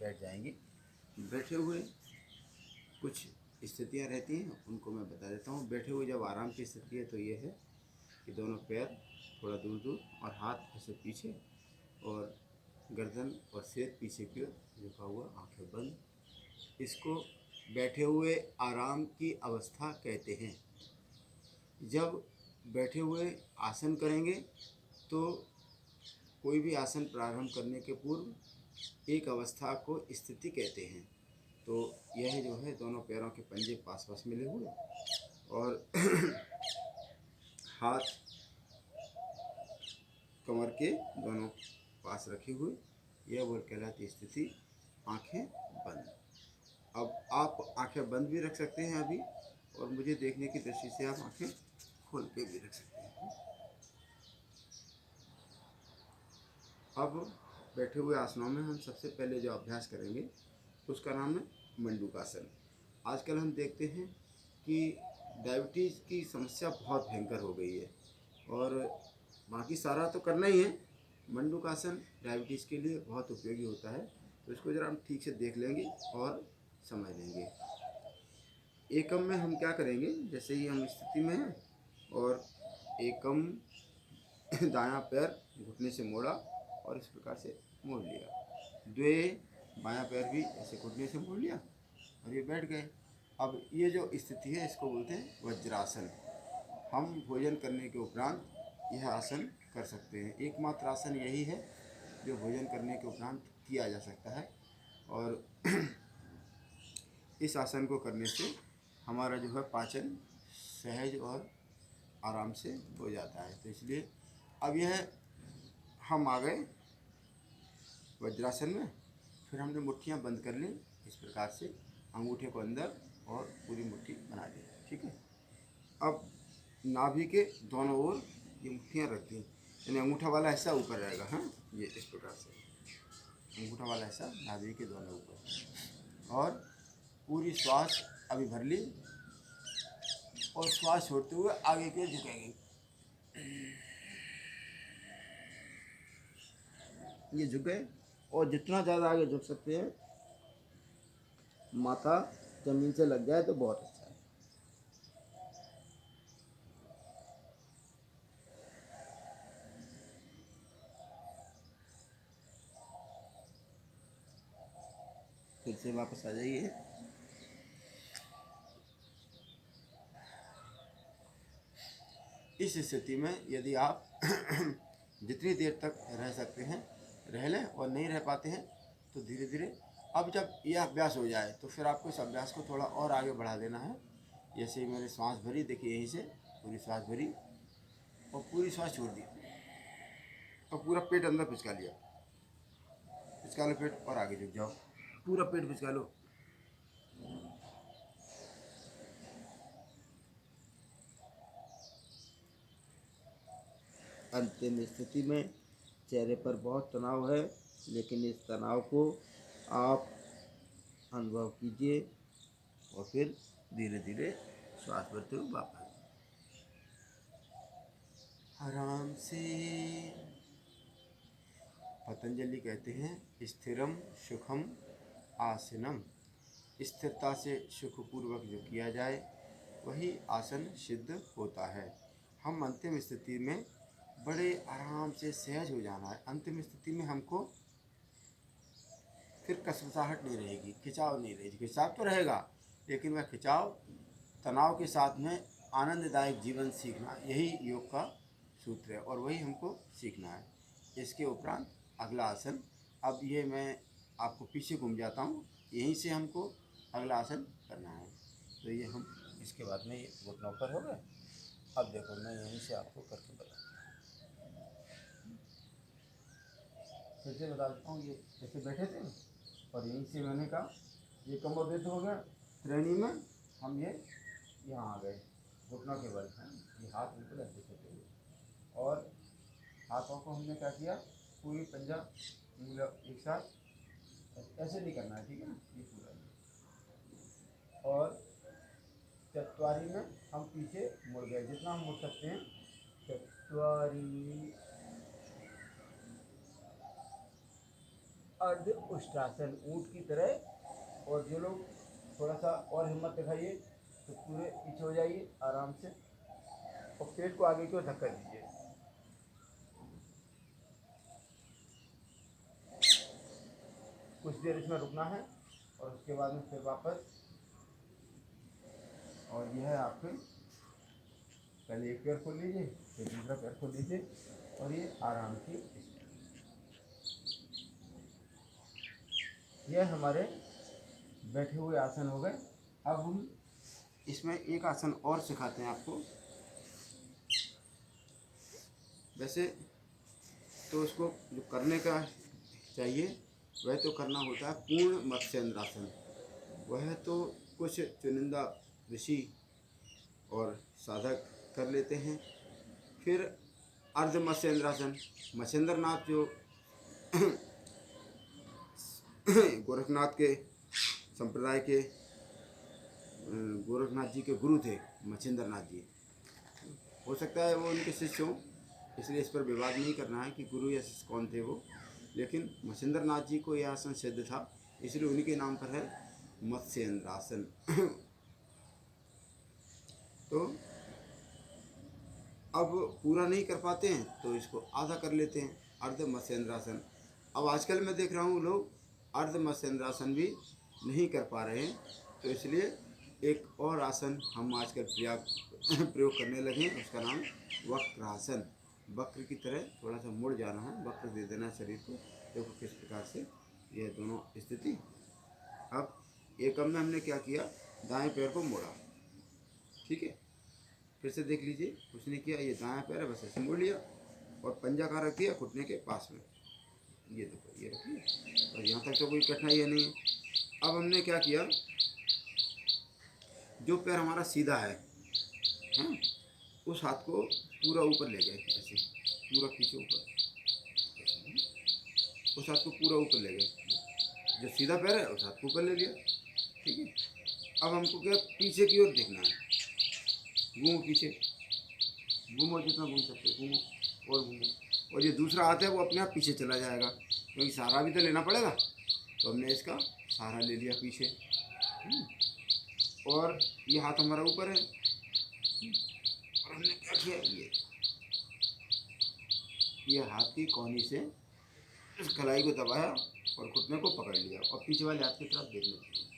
बैठ जाएंगे। बैठे हुए कुछ स्थितियाँ रहती हैं, उनको मैं बता देता हूँ। बैठे हुए जब आराम की स्थिति है तो ये है कि दोनों पैर थोड़ा दूर दूर और हाथ ऐसे पीछे और गर्दन और सिर पीछे की ओर झुका हुआ, आंखें बंद। इसको बैठे हुए आराम की अवस्था कहते हैं। जब बैठे हुए आसन करेंगे तो कोई भी आसन प्रारंभ करने के पूर्व एक अवस्था को स्थिति कहते हैं। तो यह जो है दोनों पैरों के पंजे पास पास मिले हुए और हाथ कमर के दोनों पास रखे हुए, यह वो कहलाती स्थिति, आंखें बंद। अब आप आंखें बंद भी रख सकते हैं अभी, और मुझे देखने की दृष्टि से आप आंखें खोल के भी रख सकते हैं। अब बैठे हुए आसनों में हम सबसे पहले जो अभ्यास करेंगे उसका नाम है मंडूकासन। आजकल हम देखते हैं कि डायबिटीज़ की समस्या बहुत भयंकर हो गई है, और बाकी सारा तो करना ही है, मंडूकासन डायबिटीज़ के लिए बहुत उपयोगी होता है। तो इसको ज़रा हम ठीक से देख लेंगे और समझ लेंगे। एकम में हम क्या करेंगे, जैसे ही हम स्थिति में हैं और एकम दायां पैर घुटने से मोड़ा और इस प्रकार से मोड़ लिया, द्वे बायां पैर भी ऐसे घुटने से मोड़ लिया और ये बैठ गए। अब ये जो स्थिति है इसको बोलते हैं वज्रासन। हम भोजन करने के उपरांत यह आसन कर सकते हैं। एकमात्र आसन यही है जो भोजन करने के उपरांत किया जा सकता है, और इस आसन को करने से हमारा जो है पाचन सहज और आराम से हो जाता है। तो इसलिए अब यह हम आ गए वज्रासन में। फिर हमने मुट्ठियाँ बंद कर ली इस प्रकार से, अंगूठे को अंदर और पूरी मुट्ठी बना ली, ठीक है। अब नाभि के दोनों ओर ये मुट्ठियाँ रख दी, यानी अंगूठा वाला हिस्सा ऊपर रहेगा, हाँ, ये इस प्रकार से अंगूठा वाला हिस्सा नाभि के दोनों ऊपर, और पूरी श्वास अभी भर ली और श्वास छोड़ते हुए आगे की ओर झुकेंगे। ये झुके और जितना ज़्यादा आगे झुक सकते हैं, माथा जमीन से लग जाए तो बहुत अच्छा है। फिर से वापस आ जाइए। इस स्थिति में यदि आप जितनी देर तक रह सकते हैं रह लें, और नहीं रह पाते हैं तो धीरे धीरे, अब जब यह अभ्यास हो जाए तो फिर आपको इस अभ्यास को थोड़ा और आगे बढ़ा देना है। जैसे मैंने सांस भरी, देखिए यहीं से पूरी सांस भरी और पूरी सांस छोड़ दी और पूरा पेट अंदर पिचका लिया, पिचका लो पेट और आगे झुक जाओ, पूरा पेट पिचका लो। अंतिम स्थिति में चेहरे पर बहुत तनाव है, लेकिन इस तनाव को आप अनुभव कीजिए और फिर धीरे धीरे श्वास भरते हुए वापस आराम से। पतंजलि कहते हैं स्थिरम सुखम आसनम, स्थिरता से सुखपूर्वक जो किया जाए वही आसन सिद्ध होता है। हम अंतिम स्थिति में बड़े आराम से सहज हो जाना है। अंतिम स्थिति में हमको फिर कसवसाहट नहीं रहेगी, खिंचाव नहीं रहेगी। खिंचाव तो रहेगा, लेकिन वह खिंचाव तनाव के साथ में आनंददायक जीवन सीखना, यही योग का सूत्र है और वही हमको सीखना है। इसके उपरांत अगला आसन, अब ये मैं आपको पीछे घूम जाता हूँ, यहीं से हमको अगला आसन करना है। तो ये हम इसके बाद में ये घुटनों पर हो गए। अब देखो मैं यहीं से आपको करके बताता हूँ, फिर से बता देता हूँ। ये जैसे बैठे थे और यहीं से मैंने कहा ये कमर दर्द हो गया, श्रेणी में हम ये यहाँ आ गए घुटनों के बल हैं, ये हाथ बिल्कुल ऐसे होते हुए, और हाथों को हमने क्या किया, पूरी पंजा उंगलियां एक साथ ऐसे नहीं करना है, ठीक है ना, ये पूरा। और चतवारी में हम पीछे मुड़ गए, जितना हम मुड़ सकते हैं। चतवारी, अर्ध उष्ट्रासन, ऊँट की तरह। और जो लोग थोड़ा सा और हिम्मत दिखाइए तो पूरे पीछे हो जाइए आराम से, और पेट को आगे की ओर धक्का दीजिए। कुछ देर इसमें रुकना है और उसके बाद में फिर वापस। और यह है आपके, पहले एक पैर खोल लीजिए, फिर दूसरा पैर खोल लीजिए, और ये आराम की। यह हमारे बैठे हुए आसन हो गए। अब हम इसमें एक आसन और सिखाते हैं आपको। वैसे तो उसको जो करने का चाहिए वह तो करना होता है पूर्ण मत्स्येंद्रासन। वह तो कुछ चुनिंदा ऋषि और साधक कर लेते हैं। फिर अर्ध मत्स्येंद्रासन, मत्स्येंद्रनाथ जो गोरखनाथ के संप्रदाय के, गोरखनाथ जी के गुरु थे मत्स्येंद्रनाथ जी। हो सकता है वो उनके शिष्य हों, इसलिए इस पर विवाद नहीं करना है कि गुरु या शिष्य कौन थे वो, लेकिन मत्स्येंद्रनाथ जी को यह आसन सिद्ध था, इसलिए उन्हीं के नाम पर है मत्स्येंद्रासन। तो अब पूरा नहीं कर पाते हैं तो इसको आधा कर लेते हैं, अर्ध मत्स्येंद्रासन। अब आजकल मैं देख रहा हूँ लोग अर्ध मत्स्येंद्रासन भी नहीं कर पा रहे हैं, तो इसलिए एक और आसन हम आजकल प्रयोग करने लगे हैं, उसका नाम वक्रासन। वक्र की तरह थोड़ा सा मुड़ जाना है, वक्र दे देना है शरीर को। देखो किस प्रकार से ये दोनों स्थिति। अब एकम में हमने क्या किया, दाएं पैर को मोड़ा, ठीक है। फिर से देख लीजिए, उसने किया ये दायां पैर है, बस ऐसे मोड़ लिया और पंजा कहाँ रख दिया, घुटने के पास में। ये देखो, ये रखिए, और यहाँ तक तो कोई कठिनाई है नहीं। अब हमने क्या किया, जो पैर हमारा सीधा है, हाँ, उस हाथ को पूरा ऊपर ले गए, ऐसे पूरा खींचे ऊपर, उस हाथ को पूरा ऊपर ले गए। जो सीधा पैर है उस हाथ को ऊपर ले लिया, ठीक है। अब हमको क्या, पीछे की ओर देखना है, घूमो पीछे, घूमो जितना घूम सकते हो, घूमो और घूमो। और ये दूसरा हाथ है वो अपने आप पीछे चला जाएगा, क्योंकि सहारा भी तो लेना पड़ेगा। तो हमने इसका सहारा ले लिया पीछे, और ये हाथ हमारा ऊपर है, और हमने क्या किया, ये हाथ की कोहनी से इस कलाई को दबाया और घुटने को पकड़ लिया, और पीछे वाले हाथ की तरफ देखने लगे।